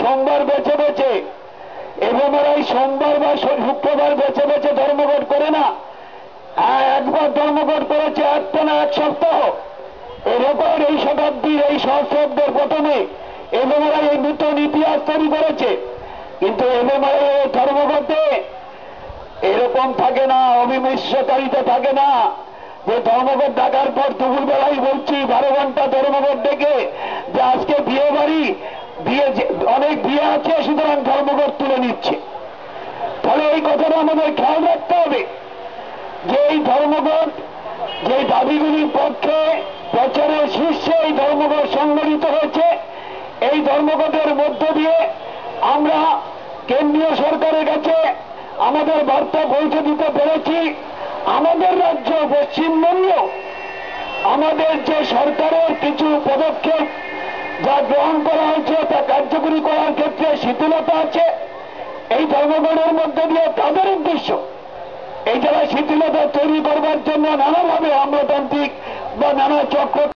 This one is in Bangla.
সোমবার বেছে বেছে এভাবেই সোমবার বা শুক্রবার বেছে বেছে ধর্মঘট করে না, একবার ধর্মঘট করেছে একটানা এক সপ্তাহ। এরপর এই শতাব্দীর এই সহস্রাব্দের প্রথমে এভাবেই এই নূতন ইতিহাস তৈরি করেছে। কিন্তু এভাবে ধর্মঘটে এরকম থাকে না, অবিমিশ্রকারিতা থাকে না যে ধর্মঘট ডাকার পর দুপুর বেলায় বলছি 12 ঘন্টা ধর্মঘট ডেকে যে আজকে বিয়ে বাড়ি অনেক বিয়ে আছে সুতরাং ধর্মঘট তুলে নিচ্ছে। ফলে এই কথাটা আমাদের খেয়াল রাখতে হবে যে এই ধর্মঘট যে দাবিগুলির পক্ষে প্রচারের শীর্ষে এই ধর্মঘট সংগঠিত হয়েছে, এই ধর্মঘটের মধ্য দিয়ে আমরা কেন্দ্রীয় সরকারের কাছে আমাদের বার্তা পৌঁছে দিতে পেরেছি। আমাদের রাজ্য পশ্চিমবঙ্গ আমাদের যে সরকারের কিছু পদক্ষেপ যা গ্রহণ করা হয়েছে তা কার্যকরী করার ক্ষেত্রে শিথিলতা আছে। এই ধর্মঘটের মধ্য দিয়ে তাদের উদ্দেশ্য এই জায়গায় শিথিলতা তৈরি করবার জন্য নানাভাবে আমরা